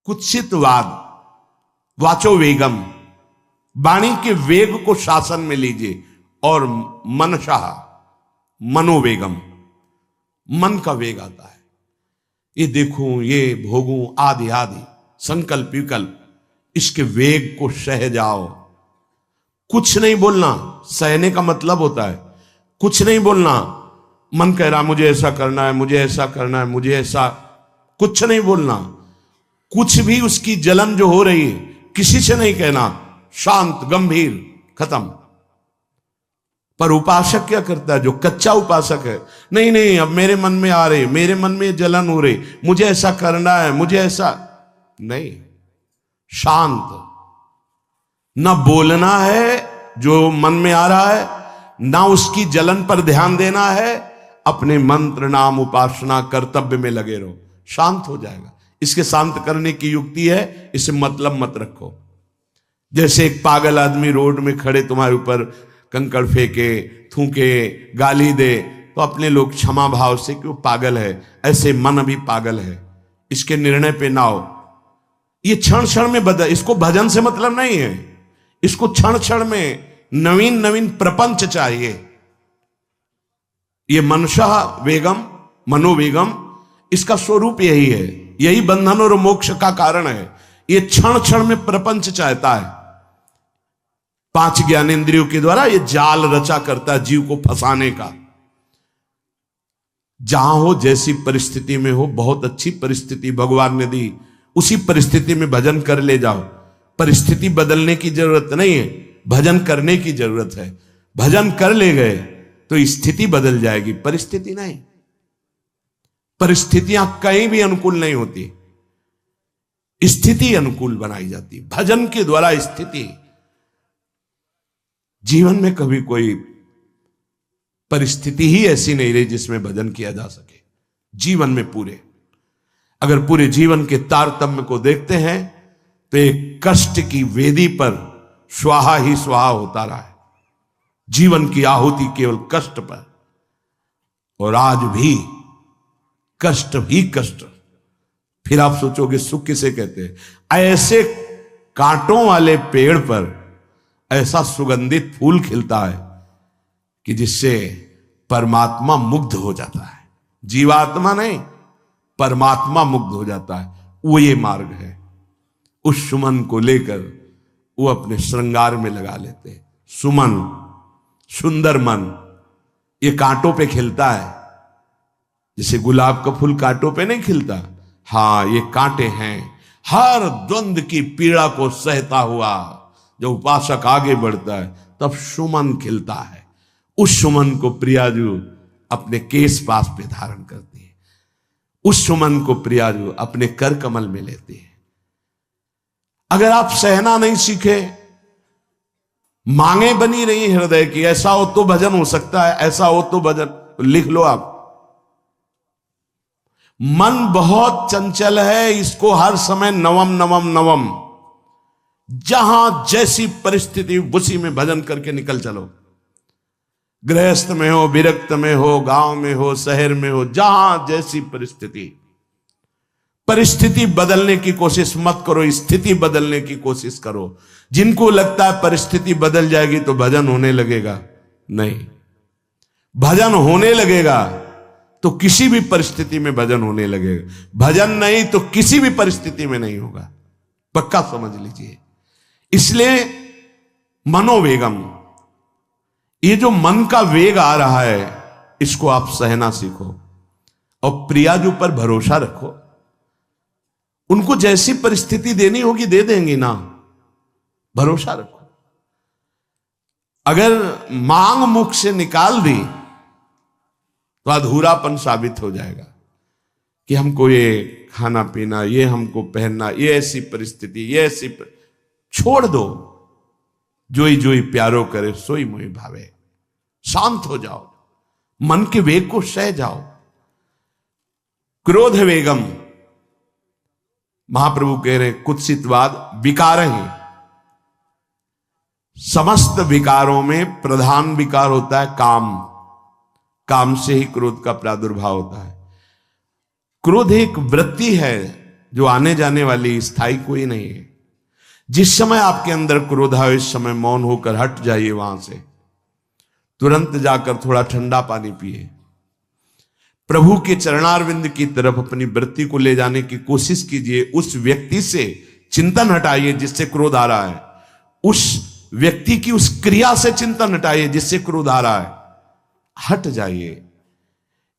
कुत्सितवाद, वाचो वेगम, वाणी के वेग को शासन में लीजिए, और मनशाह, मनोवेगम, मन का वेग आता है। ये देखूं, ये भोगूं, आदि आदि संकल्प विकल्प, इसके वेग को सह जाओ। कुछ नहीं बोलना, सहने का मतलब होता है कुछ नहीं बोलना। मन कह रहा मुझे ऐसा करना है, मुझे ऐसा करना है, मुझे ऐसा, कुछ नहीं बोलना। कुछ भी उसकी जलन जो हो रही है किसी से नहीं कहना, शांत गंभीर, खत्म। पर उपासक क्या करता है, जो कच्चा उपासक है, नहीं नहीं अब मेरे मन में आ रहे, मेरे मन में जलन हो रही, मुझे ऐसा करना है, मुझे ऐसा नहीं। शांत, ना बोलना है जो मन में आ रहा है, ना उसकी जलन पर ध्यान देना है, अपने मंत्र नाम उपासना कर्तव्य में लगे रहो, शांत हो जाएगा। इसके शांत करने की युक्ति है, इसे मतलब मत रखो। जैसे एक पागल आदमी रोड में खड़े तुम्हारे ऊपर कंकड़ फेंके, थूके, गाली दे, तो अपने लोग क्षमा भाव से कि वो पागल है, ऐसे मन अभी पागल है, इसके निर्णय पे ना हो। ये क्षण क्षण में बदल, इसको भजन से मतलब नहीं है, इसको क्षण क्षण में नवीन नवीन प्रपंच चाहिए। ये मनशा वेगम, मनोवेगम, इसका स्वरूप यही है, यही बंधन और मोक्ष का कारण है। ये क्षण क्षण में प्रपंच चाहता है। 5 ज्ञानेंद्रियों के द्वारा ये जाल रचा करता है जीव को फंसाने का। जहां हो, जैसी परिस्थिति में हो, बहुत अच्छी परिस्थिति भगवान ने दी, उसी परिस्थिति में भजन कर ले जाओ। परिस्थिति बदलने की जरूरत नहीं है, भजन करने की जरूरत है। भजन कर ले गए तो स्थिति बदल जाएगी, परिस्थिति नहीं। परिस्थितियां कहीं भी अनुकूल नहीं होती, स्थिति अनुकूल बनाई जाती। भजन के द्वारा स्थिति, जीवन में कभी कोई परिस्थिति ही ऐसी नहीं रही जिसमें भजन किया जा सके। जीवन में पूरे, अगर पूरे जीवन के तारतम्य को देखते हैं तो एक कष्ट की वेदी पर स्वाहा ही स्वाहा होता रहा है। जीवन की आहुति केवल कष्ट पर, और आज भी कष्ट ही कष्ट। फिर आप सोचोगे सुख किसे कहते हैं? ऐसे कांटों वाले पेड़ पर ऐसा सुगंधित फूल खिलता है कि जिससे परमात्मा मुग्ध हो जाता है। जीवात्मा नहीं, परमात्मा मुग्ध हो जाता है। वो ये मार्ग है। उस सुमन को लेकर वो अपने श्रृंगार में लगा लेते हैं। सुमन, सुंदर मन, ये कांटों पे खिलता है। जैसे गुलाब का फूल कांटों पे नहीं खिलता, हाँ ये कांटे हैं। हर द्वंद की पीड़ा को सहता हुआ जब उपासक आगे बढ़ता है तब सुमन खिलता है। उस सुमन को प्रियाजू अपने केश पास पे धारण करती है। उस सुमन को प्रियाजू अपने कर कमल में लेती है। अगर आप सहना नहीं सीखे, मांगे बनी रही हृदय की, ऐसा हो तो भजन हो सकता है, ऐसा हो तो भजन, तो लिख लो आप। मन बहुत चंचल है, इसको हर समय नवम नवम नवम, जहां जैसी परिस्थिति उसी में भजन करके निकल चलो। गृहस्थ में हो, विरक्त में हो, गांव में हो, शहर में हो, जहां जैसी परिस्थिति, परिस्थिति बदलने की कोशिश मत करो, स्थिति बदलने की कोशिश करो। जिनको लगता है परिस्थिति बदल जाएगी तो भजन होने लगेगा, नहीं। भजन होने लगेगा तो किसी भी परिस्थिति में भजन होने लगेगा। भजन नहीं तो किसी भी परिस्थिति में नहीं होगा, पक्का समझ लीजिए। इसलिए मनोवेगम, ये जो मन का वेग आ रहा है, इसको आप सहना सीखो और प्रियाजू पर भरोसा रखो। उनको जैसी परिस्थिति देनी होगी दे देंगी ना, भरोसा रखो। अगर मांग मुख से निकाल दी तो अधूरापन साबित हो जाएगा कि हमको ये खाना पीना, ये हमको पहनना, ये ऐसी परिस्थिति, ये ऐसी छोड़ दो। जोई जोई प्यारो करे सोई मोहि भावे। शांत हो जाओ, मन के वेग को सह जाओ। क्रोध वेगम, महाप्रभु कह रहे कुत्सितवाद विकार है। समस्त विकारों में प्रधान विकार होता है काम। काम से ही क्रोध का प्रादुर्भाव होता है। क्रोध एक वृत्ति है जो आने जाने वाली, स्थायी कोई नहीं है। जिस समय आपके अंदर क्रोध आए उस समय मौन होकर हट जाइए वहां से, तुरंत जाकर थोड़ा ठंडा पानी पिए, प्रभु के चरणारविंद की तरफ अपनी वृत्ति को ले जाने की कोशिश कीजिए। उस व्यक्ति से चिंतन हटाइए जिससे क्रोध आ रहा है, उस व्यक्ति की उस क्रिया से चिंतन हटाइए जिससे क्रोध आ रहा है, हट जाइए।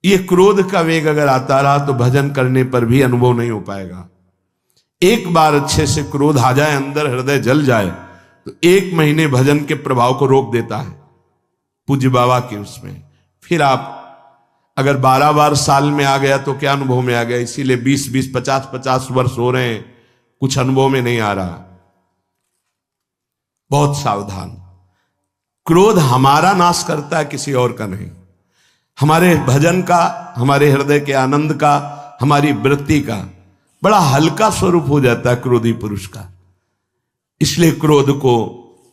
ये क्रोध का वेग अगर आता रहा तो भजन करने पर भी अनुभव नहीं हो पाएगा। एक बार अच्छे से क्रोध आ जाए, अंदर हृदय जल जाए, तो 1 महीने भजन के प्रभाव को रोक देता है पूज्य बाबा के उसमें। फिर आप अगर 12 बार साल में आ गया तो क्या अनुभव में आ गया। इसीलिए 20-20, 50-50 वर्ष हो रहे हैं, कुछ अनुभव में नहीं आ रहा। बहुत सावधान। क्रोध हमारा नाश करता है, किसी और का नहीं। हमारे भजन का, हमारे हृदय के आनंद का, हमारी वृत्ति का बड़ा हल्का स्वरूप हो जाता है क्रोधी पुरुष का। इसलिए क्रोध को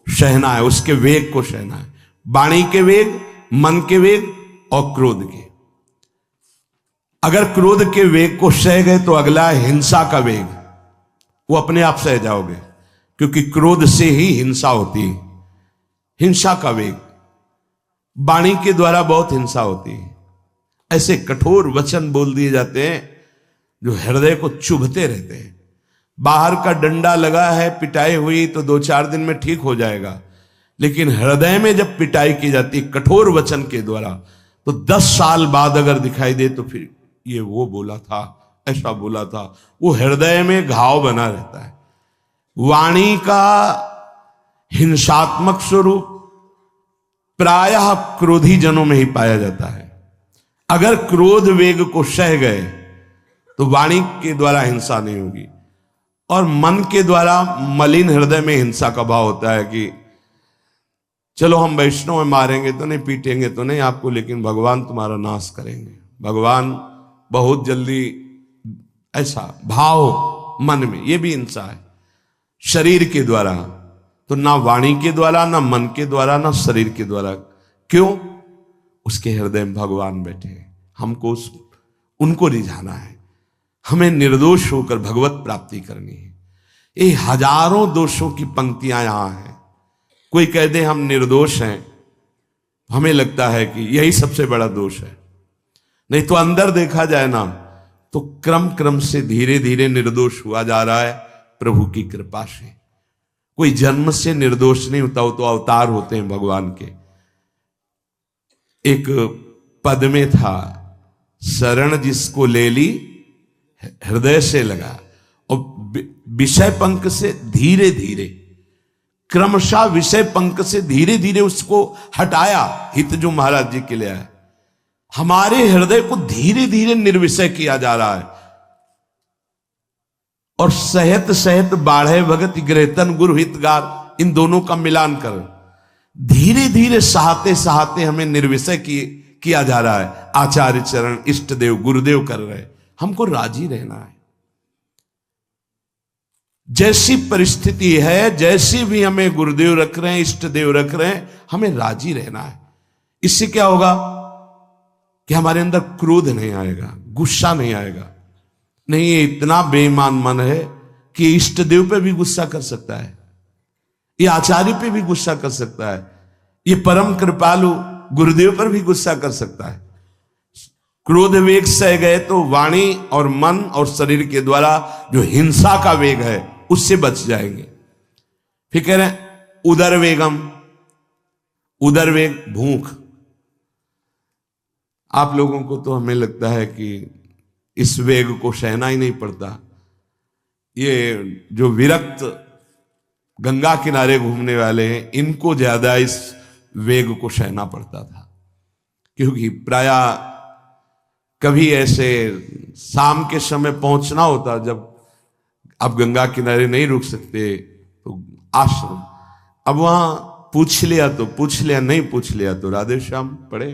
सहना है, उसके वेग को सहना है। वाणी के वेग, मन के वेग और क्रोध के। अगर क्रोध के वेग को सह गए तो अगला है हिंसा का वेग। वो अपने आप सह जाओगे, क्योंकि क्रोध से ही हिंसा होती है। हिंसा का वेग, वाणी के द्वारा बहुत हिंसा होती है। ऐसे कठोर वचन बोल दिए जाते हैं जो हृदय को चुभते रहते हैं। बाहर का डंडा लगा है, पिटाई हुई तो 2-4 दिन में ठीक हो जाएगा, लेकिन हृदय में जब पिटाई की जाती है कठोर वचन के द्वारा, तो 10 साल बाद अगर दिखाई दे तो फिर ये वो बोला था, ऐसा बोला था, वो हृदय में घाव बना रहता है। वाणी का हिंसात्मक स्वरूप प्रायः क्रोधी जनों में ही पाया जाता है। अगर क्रोध वेग को सह गए तो वाणी के द्वारा हिंसा नहीं होगी, और मन के द्वारा मलिन हृदय में हिंसा का भाव होता है कि चलो हम वैष्णव में मारेंगे तो नहीं, पीटेंगे तो नहीं आपको, लेकिन भगवान तुम्हारा नाश करेंगे, भगवान बहुत जल्दी, ऐसा भाव मन में, ये भी हिंसा है। शरीर के द्वारा तो ना वाणी के द्वारा, ना मन के द्वारा, ना शरीर के द्वारा। क्यों? उसके हृदय में भगवान बैठे हैं, हमको उनको रिझाना है, हमें निर्दोष होकर भगवत प्राप्ति करनी है। ये हजारों दोषों की पंक्तियां यहां हैं। कोई कह दे हम निर्दोष हैं, हमें लगता है कि यही सबसे बड़ा दोष है। नहीं तो अंदर देखा जाए ना तो क्रम क्रम से धीरे धीरे निर्दोष हुआ जा रहा है प्रभु की कृपा से। कोई जन्म से निर्दोष नहीं होता, वो तो अवतार होते हैं भगवान के। एक पद में था, शरण जिसको ले ली हृदय से लगा, और विषय पंख से धीरे धीरे, क्रमशः विषय पंख से धीरे धीरे उसको हटाया। हित जो महाराज जी के लिए आया, हमारे हृदय को धीरे धीरे निर्विषय किया जा रहा है। और सहत सहत बाढ़े भगत ग्रहतन गुरु हितगार, इन दोनों का मिलान कर धीरे धीरे सहाते सहाते हमें निर्विषय किया जा रहा है। आचार्य चरण, इष्ट देव, गुरुदेव कर रहे हैं, हमको राजी रहना है। जैसी परिस्थिति है, जैसी भी हमें गुरुदेव रख रहे हैं, इष्ट देव रख रहे हैं, हमें राजी रहना है। इससे क्या होगा कि हमारे अंदर क्रोध नहीं आएगा, गुस्सा नहीं आएगा। नहीं, ये इतना बेईमान मन है कि इष्ट देव पे भी गुस्सा कर सकता है, ये आचार्य पे भी गुस्सा कर सकता है, ये परम कृपालु गुरुदेव पर भी गुस्सा कर सकता है। क्रोध वेग सह गए तो वाणी और मन और शरीर के द्वारा जो हिंसा का वेग है उससे बच जाएंगे। फिर कह रहे हैं उदर वेगम, उदर वेग भूख। आप लोगों को तो हमें लगता है कि इस वेग को सहना ही नहीं पड़ता। ये जो विरक्त गंगा किनारे घूमने वाले हैं, इनको ज्यादा इस वेग को सहना पड़ता था, क्योंकि प्रायः कभी ऐसे शाम के समय पहुंचना होता, जब आप गंगा किनारे नहीं रुक सकते तो आश्रम, अब वहां पूछ लिया तो पूछ लिया, नहीं पूछ लिया तो राधे श्याम पढ़े।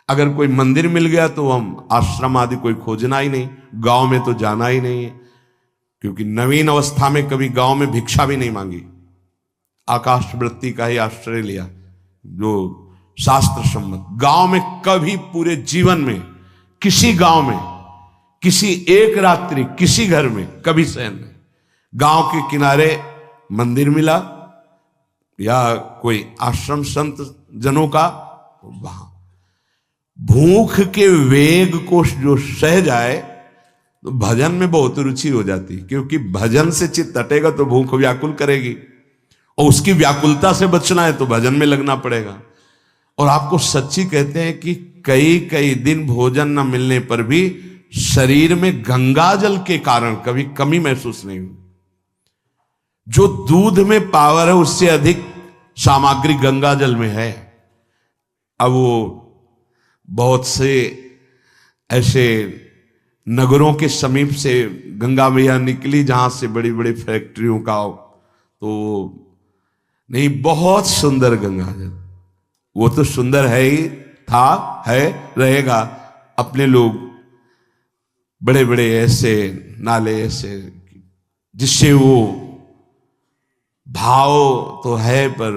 अगर कोई मंदिर मिल गया तो हम आश्रम आदि कोई खोजना ही नहीं, गांव में तो जाना ही नहीं है, क्योंकि नवीन अवस्था में कभी गांव में भिक्षा भी नहीं मांगी, आकाश वृत्ति का ही आश्रय लिया जो शास्त्र सम्मत। गांव में कभी पूरे जीवन में किसी गांव में किसी एक रात्रि किसी घर में कभी शयन नहीं। गांव के किनारे मंदिर मिला या कोई आश्रम संत जनों का, वहां भूख के वेग को जो सह जाए तो भजन में बहुत रुचि हो जाती, क्योंकि भजन से चित्त हटेगा तो भूख व्याकुल करेगी, और उसकी व्याकुलता से बचना है तो भजन में लगना पड़ेगा। और आपको सच्ची कहते हैं कि कई कई दिन भोजन न मिलने पर भी शरीर में गंगा जल के कारण कभी कमी महसूस नहीं हुई। जो दूध में पावर है उससे अधिक सामग्री गंगा जल में है। अब वो बहुत से ऐसे नगरों के समीप से गंगा मैया निकली जहां से बड़ी बड़ी फैक्ट्रियों का, तो नहीं, बहुत सुंदर गंगा जल, वो तो सुंदर है ही, था, है, रहेगा। अपने लोग बड़े बड़े ऐसे नाले ऐसे जिससे वो भाव तो है पर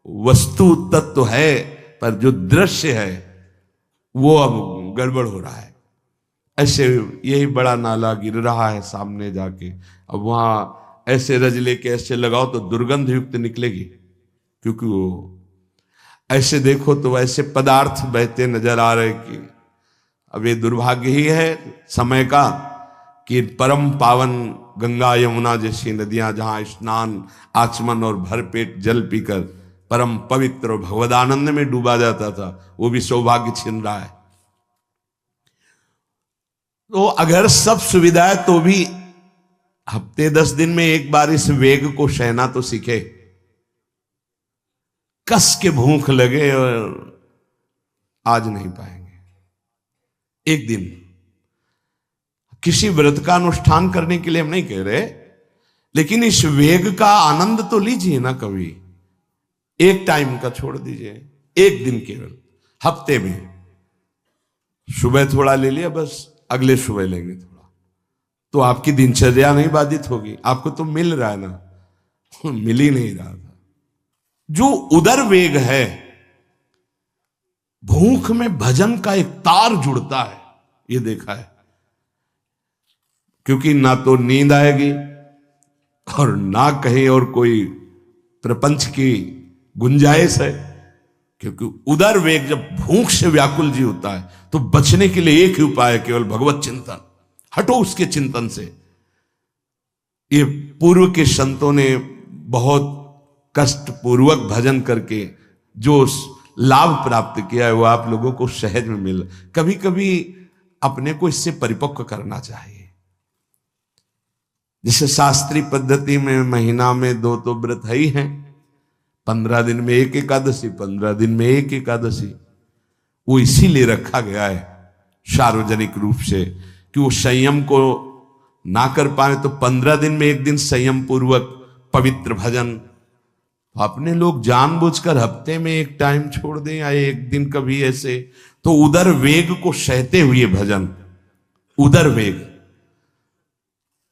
वस्तु तत्व तो है, पर जो दृश्य है वो अब गड़बड़ हो रहा है। ऐसे यही बड़ा नाला गिर रहा है सामने जाके, अब वहां ऐसे रज लेके ऐसे लगाओ तो दुर्गंध युक्त निकलेगी, क्योंकि वो ऐसे देखो तो ऐसे पदार्थ बहते नजर आ रहे कि अब ये दुर्भाग्य ही है समय का कि परम पावन गंगा यमुना जैसी नदियां जहां स्नान आचमन और भरपेट जल पीकर परम पवित्र और भगवदानंद में डूबा जाता था, वो भी सौभाग्य छिन रहा है। तो अगर सब सुविधा है तो भी हफ्ते 10 दिन में एक बार इस वेग को सहना तो सीखे। कस के भूख लगे और आज नहीं पाएंगे। एक दिन किसी व्रत का अनुष्ठान करने के लिए हम नहीं कह रहे, लेकिन इस वेग का आनंद तो लीजिए ना कभी। एक टाइम का छोड़ दीजिए, एक दिन केवल हफ्ते में सुबह थोड़ा ले लिया, बस अगले सुबह लेंगे थोड़ा, तो आपकी दिनचर्या नहीं बाधित होगी। आपको तो मिल रहा है ना, मिल ही नहीं रहा था। जो उदर वेग है, भूख में भजन का एक तार जुड़ता है, ये देखा है। क्योंकि ना तो नींद आएगी और ना कहीं और कोई प्रपंच की गुंजाइश है, क्योंकि उदर वेग जब भूख से व्याकुल जी होता है तो बचने के लिए एक ही उपाय है, केवल भगवत चिंतन। हटो उसके चिंतन से। ये पूर्व के संतों ने बहुत कष्ट पूर्वक भजन करके जो लाभ प्राप्त किया है वो आप लोगों को सहज में मिल। कभी कभी अपने को इससे परिपक्व करना चाहिए। जैसे शास्त्रीय पद्धति में महीना में 2 तो व्रत है ही हैं, 15 दिन में एक एकादशी, 15 दिन में एक एकादशी। वो इसीलिए रखा गया है सार्वजनिक रूप से कि वो संयम को ना कर पाए, तो 15 दिन में एक दिन संयम पूर्वक पवित्र भजन। अपने लोग जानबूझकर हफ्ते में एक टाइम छोड़ दें या एक दिन कभी ऐसे, तो उदर वेग को सहते हुए भजन। उदर वेग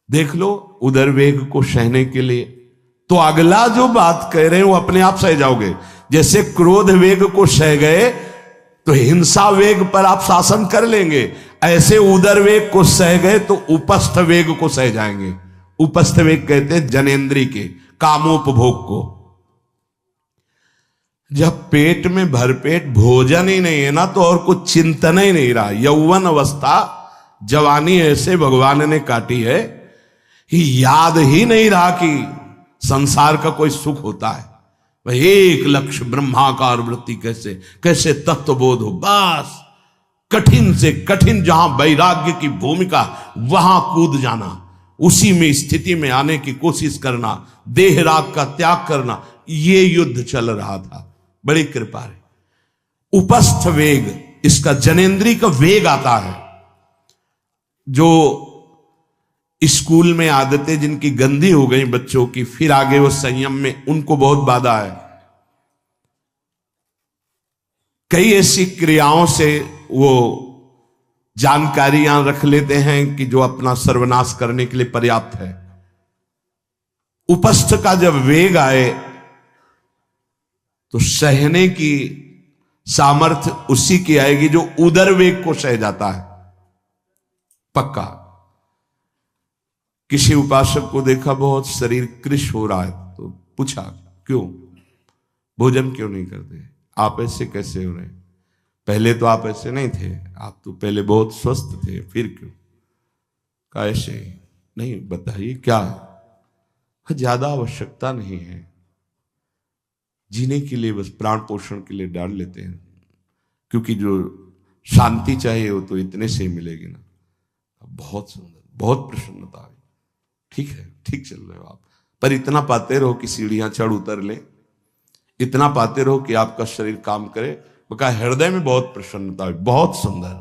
देख लो, उदर वेग को सहने के लिए तो अगला जो बात कह रहे हैं वो अपने आप सह जाओगे। जैसे क्रोध वेग को सह गए तो हिंसा वेग पर आप शासन कर लेंगे, ऐसे उदर वेग को सह गए तो उपस्थ वेग को सह जाएंगे। उपस्थ वेग कहते हैं जनेन्द्री के कामोपभोग को। जब पेट में भरपेट भोजन ही नहीं है ना, तो और कुछ चिंतन ही नहीं रहा। यौवन अवस्था जवानी ऐसे भगवान ने काटी है, याद ही नहीं रहा कि संसार का कोई सुख होता है। वह एक लक्ष्य ब्रह्माकार वृत्ति कैसे कैसे तत्वबोध हो, बस कठिन से कठिन जहां वैराग्य की भूमिका वहां कूद जाना, उसी में स्थिति में आने की कोशिश करना, देह राग का त्याग करना, ये युद्ध चल रहा था। बड़ी कृपा है। उपस्थ वेग, इसका जनेन्द्री का वेग आता है। जो स्कूल में आदतें जिनकी गंदी हो गई बच्चों की, फिर आगे वो संयम में, उनको बहुत बाधा है। कई ऐसी क्रियाओं से वो जानकारियां रख लेते हैं कि जो अपना सर्वनाश करने के लिए पर्याप्त है। उपस्थ का जब वेग आए तो सहने की सामर्थ्य उसी की आएगी जो उदर वेग को सह जाता है। पक्का। किसी उपासक को देखा बहुत शरीर कृश हो रहा है, तो पूछा क्यों, भोजन क्यों नहीं करते, आप ऐसे कैसे हो रहे, पहले तो आप ऐसे नहीं थे, आप तो पहले बहुत स्वस्थ थे, फिर क्यों, कहा ऐसे नहीं, बताइए क्या, ज्यादा आवश्यकता नहीं है, जीने के लिए बस प्राण पोषण के लिए डाल लेते हैं, क्योंकि जो शांति चाहिए वो तो इतने से ही मिलेगी ना। बहुत सुंदर, बहुत प्रसन्नता आई, ठीक है, ठीक चल रहे हो आप, पर इतना पाते रहो कि सीढ़ियां चढ़ उतर ले, इतना पाते रहो कि आपका शरीर काम करे। बका हृदय में बहुत प्रसन्नता है, बहुत सुंदर।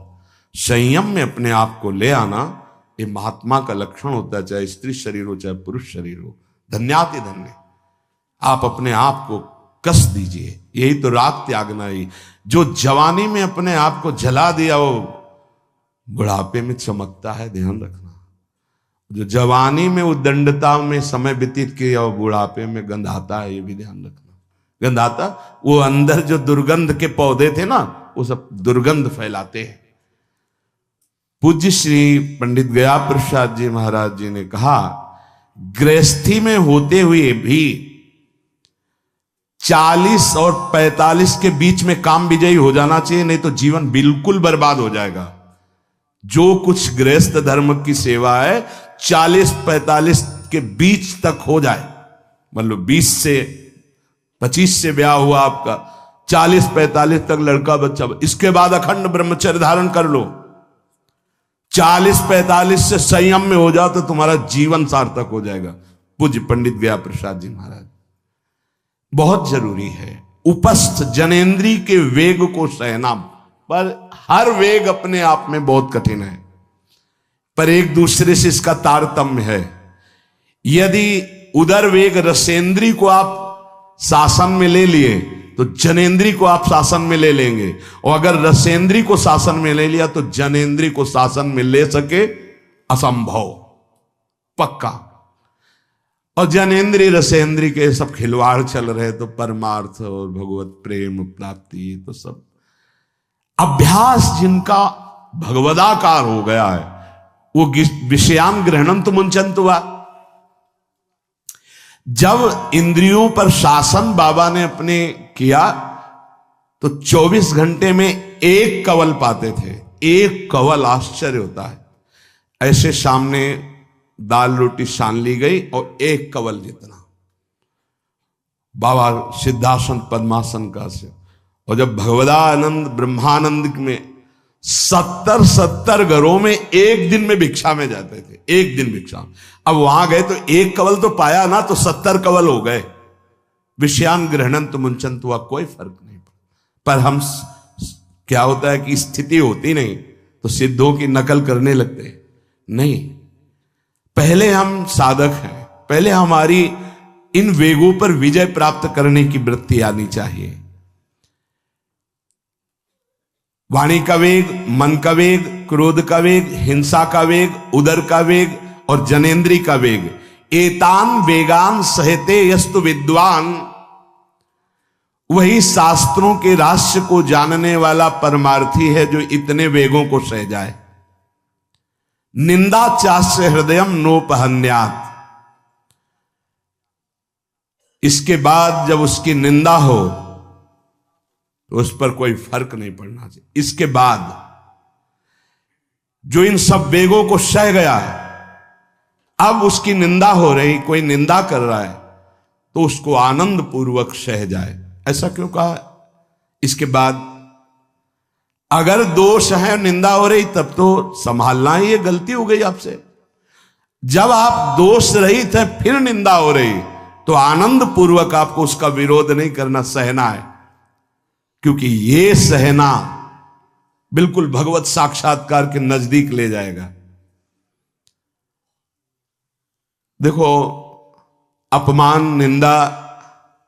संयम में अपने आप को ले आना ये महात्मा का लक्षण होता है, चाहे स्त्री शरीर हो चाहे पुरुष शरीर हो। धन्याति धन्य, आप अपने आप को कस दीजिए, यही तो राग त्यागना ही। जो जवानी में अपने आप को जला दिया वो बुढ़ापे में चमकता है, ध्यान रखना। जो जवानी में उद्दंडता में समय व्यतीत किया वो बुढ़ापे में गंधाता है, ये भी ध्यान रखना। गंधाता वो अंदर जो दुर्गंध के पौधे थे ना, वो सब दुर्गंध फैलाते हैं। पूज्य श्री पंडित गया प्रसाद जी महाराज जी ने कहा, गृहस्थी में होते हुए भी 40 और 45 के बीच में काम विजयी हो जाना चाहिए, नहीं तो जीवन बिल्कुल बर्बाद हो जाएगा। जो कुछ गृहस्थ धर्म की सेवा है 40-45 के बीच तक हो जाए, मतलब 20 से 25 से ब्याह हुआ आपका, 40-45 तक लड़का बच्चा, इसके बाद अखंड ब्रह्मचर्य धारण कर लो। 40-45 से संयम में हो जाओ तो तुम्हारा जीवन सार्थक हो जाएगा। पूज्य पंडित गया प्रसाद जी महाराज, बहुत जरूरी है उपस्थ जनेन्द्री के वेग को सहना। पर हर वेग अपने आप में बहुत कठिन है, पर एक दूसरे से इसका तारतम्य है। यदि उदर वेग रसेंद्री को आप शासन में ले लिए तो जनेन्द्री को आप शासन में ले लेंगे, और अगर रसेंद्री को शासन में ले लिया तो जनेन्द्री को शासन में ले सके असंभव, पक्का। और जनेन्द्री रसेंद्री के सब खिलवाड़ चल रहे, तो परमार्थ और भगवत प्रेम प्राप्ति तो सब अभ्यास जिनका भगवदाकार हो गया है, वो विषयान ग्रहणम तो मुंचंत हुआ। जब इंद्रियों पर शासन बाबा ने अपने किया तो 24 घंटे में एक कवल पाते थे, एक कवल, आश्चर्य होता है। ऐसे सामने दाल रोटी सान ली गई और एक कवल जितना, बाबा सिद्धासन पद्मासन का से। और जब भगवदानंद ब्रह्मानंद में 70 घरों में एक दिन में भिक्षा में जाते थे, एक दिन भिक्षा। अब वहां गए तो एक कवल तो पाया ना, तो 70 कवल हो गए। विषयान ग्रहणंत मुंचंत हुआ, कोई फर्क नहीं पड़ा। पर हम क्या होता है कि स्थिति होती नहीं तो सिद्धों की नकल करने लगते नहीं। पहले हम साधक हैं, पहले हमारी इन वेगों पर विजय प्राप्त करने की वृत्ति आनी चाहिए। वाणी का वेग, मन का वेग, क्रोध का वेग, हिंसा का वेग, उदर का वेग और जनेन्द्री का वेग, एतान वेगान सहते यस्तु विद्वान। वही शास्त्रों के रहस्य को जानने वाला परमार्थी है जो इतने वेगों को सह जाए। निंदा चास्य हृदयम नोपहन्यात, इसके बाद जब उसकी निंदा हो तो उस पर कोई फर्क नहीं पड़ना चाहिए। इसके बाद जो इन सब वेगों को सह गया है, अब उसकी निंदा हो रही, कोई निंदा कर रहा है तो उसको आनंद पूर्वक सह जाए। ऐसा क्यों कहा? इसके बाद अगर दोष है, निंदा हो रही, तब तो संभालना ही, ये गलती हो गई आपसे। जब आप दोष रहित है फिर निंदा हो रही तो आनंद पूर्वक आपको उसका विरोध नहीं करना, सहना है। क्योंकि ये सहना बिल्कुल भगवत साक्षात्कार के नजदीक ले जाएगा। देखो, अपमान, निंदा,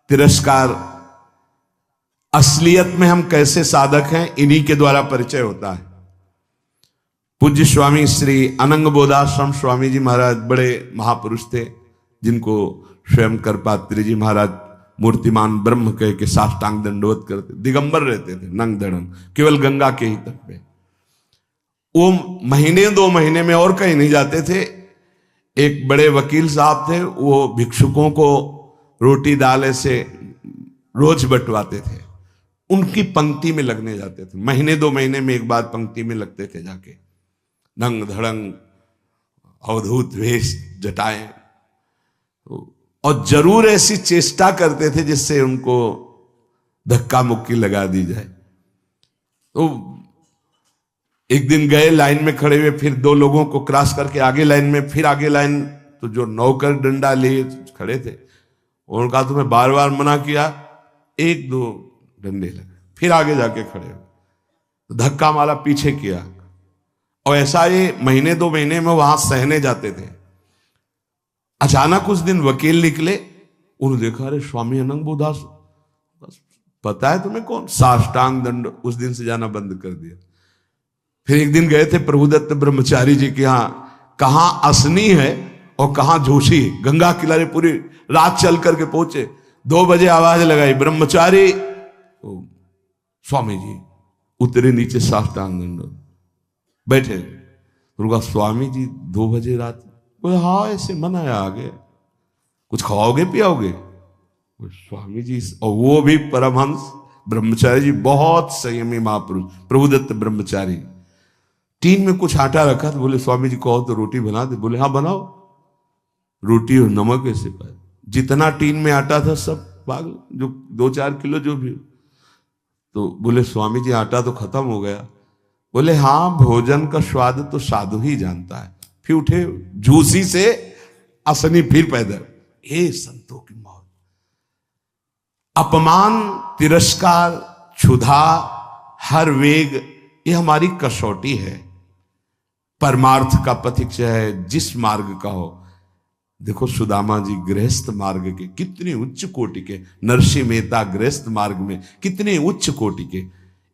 तिरस्कार, असलियत में हम कैसे साधक हैं इन्हीं के द्वारा परिचय होता है। पूज्य स्वामी श्री अनंग बोधाश्रम स्वामी जी महाराज बड़े महापुरुष थे, जिनको स्वयं करपात्री जी महाराज मूर्तिमान ब्रह्म कह के साष्टांग दंडवत करते, दिगंबर रहते थे, नंग दड़न, केवल गंगा के ही तट पे। वो महीने 2 महीने में और कहीं नहीं जाते थे। एक बड़े वकील साहब थे, वो भिक्षुकों को रोटी दाल ऐसे रोज बंटवाते थे, उनकी पंक्ति में लगने जाते थे। महीने 2 महीने में एक बार पंक्ति में लगते थे जाके, नंग धड़ंग अवधूत वेश जटाएं, और जरूर ऐसी चेष्टा करते थे जिससे उनको धक्का मुक्की लगा दी जाए। तो एक दिन गए, लाइन में खड़े हुए, फिर 2 लोगों को क्रॉस करके आगे लाइन में, फिर आगे लाइन, तो जो नौकर डंडा लिए खड़े थे उन्होंने कहा तुम्हें बार बार मना किया, 1-2 डंडे लगे, फिर आगे जाके खड़े हो, तो धक्का मारा, पीछे किया। और ऐसा ये महीने 2 महीने में वहां सहने जाते थे। अचानक उस दिन वकील निकले, उन्होंने देखा अरे स्वामी अनंगबोधास, पता है तुम्हें कौन? साष्टांग दंड। उस दिन से जाना बंद कर दिया। फिर एक दिन गए थे प्रभुदत्त ब्रह्मचारी जी के यहां, कहां असनी है और कहां जोशी, गंगा किनारे पूरी रात चल करके पहुंचे। 2 बजे आवाज लगाई, ब्रह्मचारी। तो स्वामी जी उतरे नीचे, साष्टांग दंड, बैठे। उनका स्वामी जी 2 बजे रात, बोले हाँ ऐसे मन आया, आगे कुछ खवाओगे पियाओगे? स्वामी जी, और वो भी परमहंस ब्रह्मचारी जी, बहुत संयमी महापुरुष प्रभुदत्त ब्रह्मचारी। टीन में कुछ आटा रखा, तो बोले स्वामी जी कहो तो रोटी बना दे। बोले हाँ बनाओ। रोटी और नमक ऐसे पाए, जितना टीन में आटा था सब पागल, जो 2-4 किलो जो भी। तो बोले स्वामी जी आटा तो खत्म हो गया। बोले हाँ, भोजन का स्वाद तो साधु ही जानता है। फिर उठे, झूसी से असनी, फिर पैदल। हे संतों की मौत, अपमान, तिरस्कार, क्षुधा, हर वेग, ये हमारी कसौटी है। परमार्थ का पथिक चाहे जिस मार्ग का हो। देखो सुदामा जी गृहस्थ मार्ग के कितने उच्च कोटि के, नरसिंह मेहता गृहस्थ मार्ग में कितने उच्च कोटि के।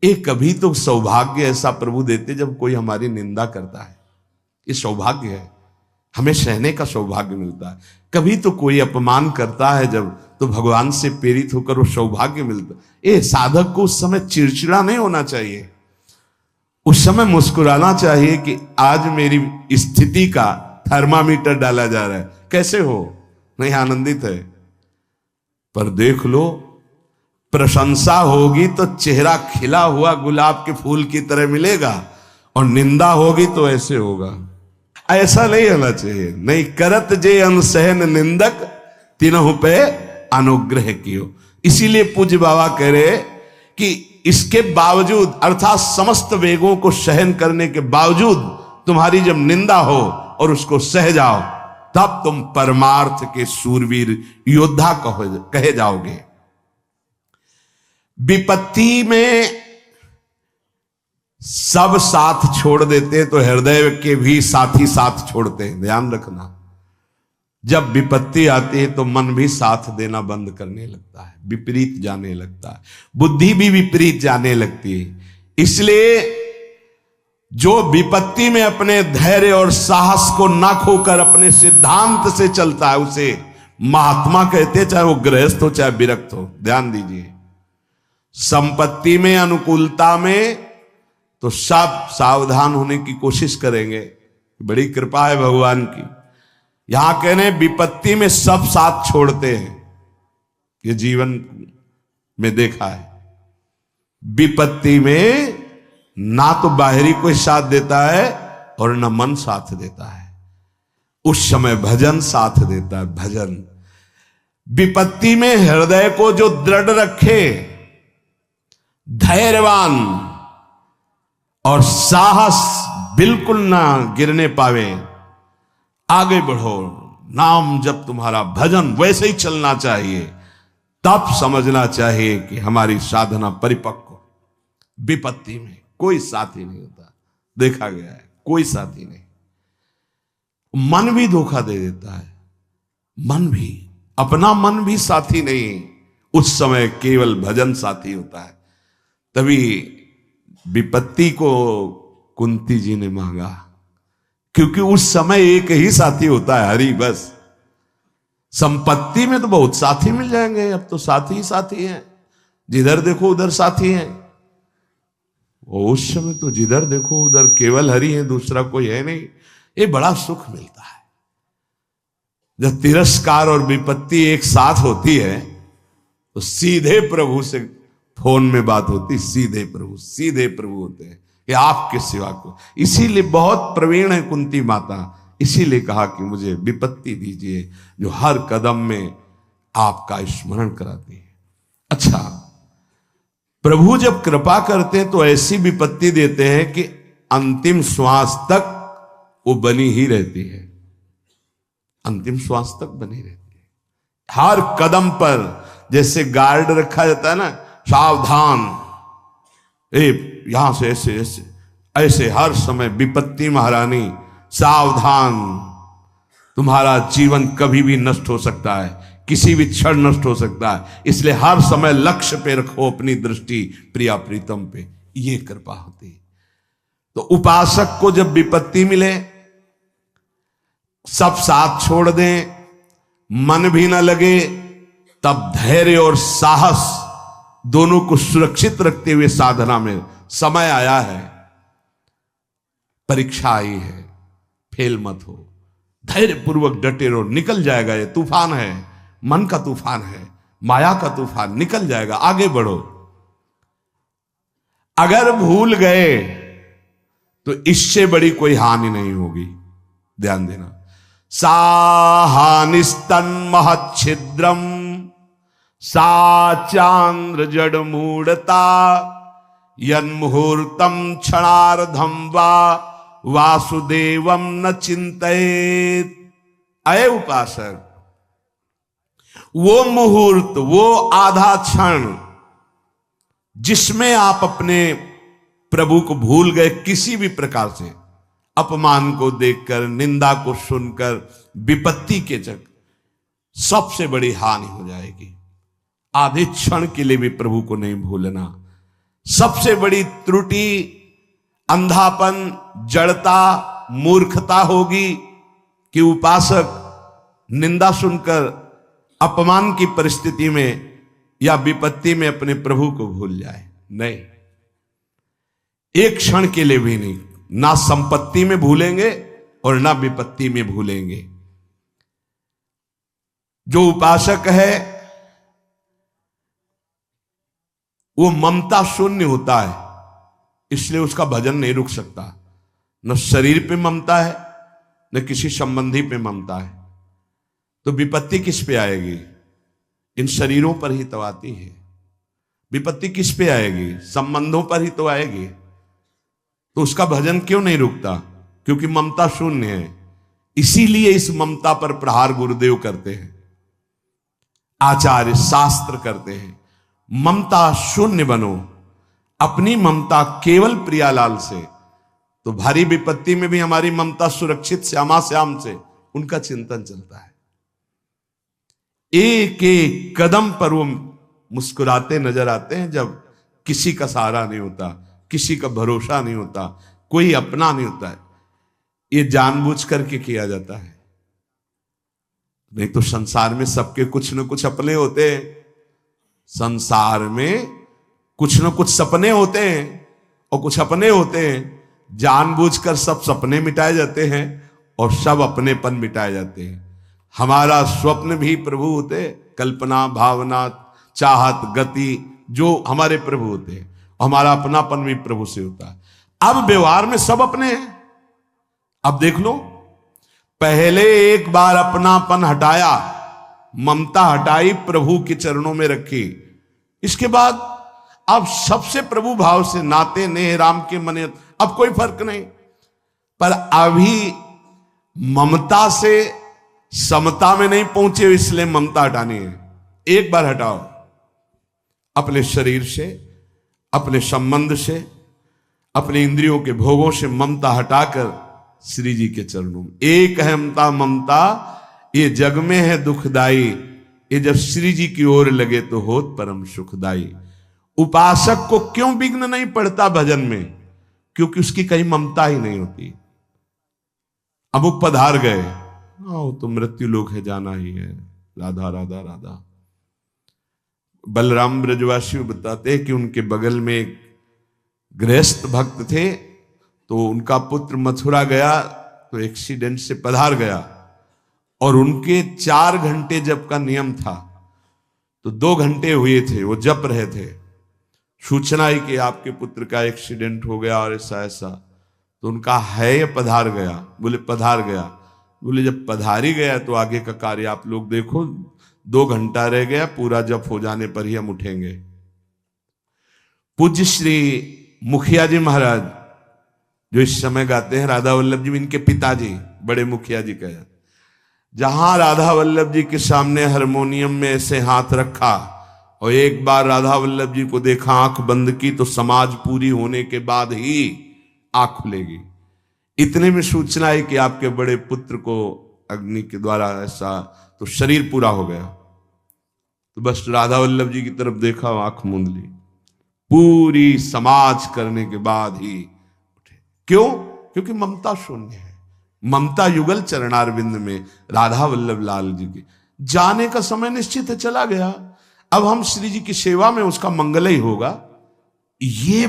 एक कभी तो सौभाग्य ऐसा प्रभु देते जब कोई हमारी निंदा करता है, ये सौभाग्य है, हमें सहने का सौभाग्य मिलता है। कभी तो कोई अपमान करता है जब, तो भगवान से प्रेरित होकर वो सौभाग्य मिलता है। ये साधक को उस समय चिड़चिड़ा नहीं होना चाहिए, उस समय मुस्कुराना चाहिए कि आज मेरी स्थिति का थर्मामीटर डाला जा रहा है, कैसे हो, नहीं आनंदित है। पर देख लो, प्रशंसा होगी तो चेहरा खिला हुआ गुलाब के फूल की तरह मिलेगा, और निंदा होगी तो ऐसे होगा। ऐसा नहीं होना चाहिए। नहीं करत जे अनसहन निंदक, तीनों पे अनुग्रह कियो। इसीलिए पूज्य बाबा कह रहे कि इसके बावजूद, अर्थात समस्त वेगों को सहन करने के बावजूद, तुम्हारी जब निंदा हो और उसको सह जाओ, तब तुम परमार्थ के सूरवीर योद्धा कहे जाओगे। विपत्ति में सब साथ छोड़ देते हैं तो हृदय के भी साथी साथ छोड़ते हैं, ध्यान रखना। जब विपत्ति आती है तो मन भी साथ देना बंद करने लगता है, विपरीत जाने लगता है, बुद्धि भी विपरीत जाने लगती है। इसलिए जो विपत्ति में अपने धैर्य और साहस को न खोकर अपने सिद्धांत से चलता है उसे महात्मा कहते हैं, चाहे वो गृहस्थ हो चाहे विरक्त हो। ध्यान दीजिए, संपत्ति में, अनुकूलता में तो सब सावधान होने की कोशिश करेंगे, बड़ी कृपा है भगवान की। यहां कहने विपत्ति में सब साथ छोड़ते हैं, ये जीवन में देखा है। विपत्ति में ना तो बाहरी कोई साथ देता है और ना मन साथ देता है, उस समय भजन साथ देता है, भजन। विपत्ति में हृदय को जो दृढ़ रखे, धैर्यवान और साहस बिल्कुल ना गिरने पावे, आगे बढ़ो, नाम जब तुम्हारा भजन वैसे ही चलना चाहिए, तब समझना चाहिए कि हमारी साधना परिपक्व। विपत्ति में कोई साथी नहीं होता, देखा गया है, कोई साथी नहीं। मन भी धोखा दे देता है, मन भी, अपना मन भी साथी नहीं, उस समय केवल भजन साथी होता है। तभी विपत्ति को कुंती जी ने मांगा, क्योंकि उस समय एक ही साथी होता है, हरि बस। संपत्ति में तो बहुत साथी मिल जाएंगे, अब तो साथी ही साथी हैं, जिधर देखो उधर साथी हैं। और उस समय तो जिधर देखो उधर केवल हरि है, दूसरा कोई है नहीं। ये बड़ा सुख मिलता है जब तिरस्कार और विपत्ति एक साथ होती है, तो सीधे प्रभु से फोन में बात होती, सीधे प्रभु होते हैं कि आपके सिवा को। इसीलिए बहुत प्रवीण है कुंती माता, इसीलिए कहा कि मुझे विपत्ति दीजिए जो हर कदम में आपका स्मरण कराती है। अच्छा, प्रभु जब कृपा करते हैं तो ऐसी विपत्ति देते हैं कि अंतिम श्वास तक वो बनी ही रहती है, अंतिम श्वास तक बनी रहती है। हर कदम पर जैसे गार्ड रखा जाता है ना, सावधान, यहां से ऐसे ऐसे ऐसे हर समय विपत्ति महारानी सावधान, तुम्हारा जीवन कभी भी नष्ट हो सकता है, किसी भी क्षण नष्ट हो सकता है, इसलिए हर समय लक्ष्य पे रखो अपनी दृष्टि प्रिया प्रीतम पे। ये कृपा होती। तो उपासक को जब विपत्ति मिले, सब साथ छोड़ दें, मन भी ना लगे, तब धैर्य और साहस दोनों को सुरक्षित रखते हुए साधना में समय आया है, परीक्षा आई है, फेल मत हो, धैर्य पूर्वक डटे रहो, निकल जाएगा। ये तूफान है, मन का तूफान है, माया का तूफान, निकल जाएगा, आगे बढ़ो। अगर भूल गए तो इससे बड़ी कोई हानि नहीं होगी, ध्यान देना। साहानिस्तन महच्छिद्रम सा चांद्र जड़ मूढ़ता यन्मुहूर्तम क्षणार्धम वा वासुदेवम न चिंतयेत। अये उपासक, वो मुहूर्त, वो आधा क्षण जिसमें आप अपने प्रभु को भूल गए, किसी भी प्रकार से अपमान को देखकर, निंदा को सुनकर, विपत्ति के चक, सबसे बड़ी हानि हो जाएगी। आधे क्षण के लिए भी प्रभु को नहीं भूलना। सबसे बड़ी त्रुटि अंधापन, जड़ता, मूर्खता होगी कि उपासक निंदा सुनकर अपमान की परिस्थिति में या विपत्ति में अपने प्रभु को भूल जाए। नहीं, एक क्षण के लिए भी नहीं, ना संपत्ति में भूलेंगे और ना विपत्ति में भूलेंगे। जो उपासक है वो ममता शून्य होता है, इसलिए उसका भजन नहीं रुक सकता। न शरीर पे ममता है, न किसी संबंधी पे ममता है, तो विपत्ति किस पे आएगी? इन शरीरों पर ही तो आती है। विपत्ति किस पे आएगी? संबंधों पर ही तो आएगी। तो उसका भजन क्यों नहीं रुकता? क्योंकि ममता शून्य है। इसीलिए इस ममता पर प्रहार गुरुदेव करते हैं, आचार्य शास्त्र करते हैं। ममता शून्य बनो, अपनी ममता केवल प्रियालाल से, तो भारी विपत्ति में भी हमारी ममता सुरक्षित श्यामा श्याम से, उनका चिंतन चलता है। एक एक कदम पर वो मुस्कुराते नजर आते हैं जब किसी का सहारा नहीं होता, किसी का भरोसा नहीं होता, कोई अपना नहीं होता है। ये जानबूझ करके किया जाता है, नहीं तो संसार में सबके कुछ न कुछ अपने होते हैं। संसार में कुछ न कुछ सपने होते हैं और कुछ अपने होते हैं। जानबूझकर सब सपने मिटाए जाते हैं और सब अपनेपन मिटाए जाते हैं। हमारा स्वप्न भी प्रभु होते, कल्पना, भावना, चाहत, गति, जो हमारे प्रभु होते हैं, और हमारा अपनापन भी प्रभु से होता है। अब व्यवहार में सब अपने हैं। अब देख लो, पहले एक बार अपनापन हटाया, ममता हटाई, प्रभु के चरणों में रखी, इसके बाद अब सबसे प्रभु भाव से नाते नेह राम के मने, अब कोई फर्क नहीं। पर अभी ममता से समता में नहीं पहुंचे, इसलिए ममता हटानी है। एक बार हटाओ, अपने शरीर से, अपने संबंध से, अपने इंद्रियों के भोगों से ममता हटाकर श्री जी के चरणों में। एक अहमता ममता ये जग में है दुखदाई, ये जब श्री जी की ओर लगे तो होत परम सुखदाई। उपासक को क्यों विघ्न नहीं पड़ता भजन में? क्योंकि उसकी कहीं ममता ही नहीं होती। अमुक पधार गए, वो तो मृत्यु लोक है, जाना ही है, राधा राधा राधा। बलराम ब्रजवासी बताते हैं कि उनके बगल में एक गृहस्थ भक्त थे, तो उनका पुत्र मथुरा गया तो एक्सीडेंट से पधार गया, और उनके 4 घंटे जप का नियम था, तो 2 घंटे हुए थे, वो जप रहे थे। सूचना ही कि आपके पुत्र का एक्सीडेंट हो गया और ऐसा ऐसा, तो उनका है पधार गया। बोले पधार गया? बोले जब पधार ही गया तो आगे का कार्य आप लोग देखो, 2 घंटा रह गया, पूरा जप हो जाने पर ही हम उठेंगे। पूज्य श्री मुखिया जी महाराज जो इस समय गाते हैं, राधा वल्लभ जी इनके पिताजी, बड़े मुखिया जी कहे, जहां राधा वल्लभ जी के सामने हारमोनियम में ऐसे हाथ रखा और एक बार राधा वल्लभ जी को देखा, आंख बंद की, तो समाज पूरी होने के बाद ही आंख खुलेगी। इतने में सूचना है कि आपके बड़े पुत्र को अग्नि के द्वारा ऐसा, तो शरीर पूरा हो गया। तो बस राधा वल्लभ जी की तरफ देखा, आंख मूंद ली, पूरी समाज करने के बाद ही उठे। क्यों? क्योंकि ममता शून्य है। ममता युगल चरणारविंद में राधा वल्लभ लाल जी के जाने का समय निश्चित है, चला गया। अब हम श्री जी की सेवा में उसका मंगल ही होगा, ये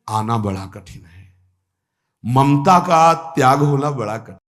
आना बड़ा कठिन है। ममता का त्याग होना बड़ा कठिन।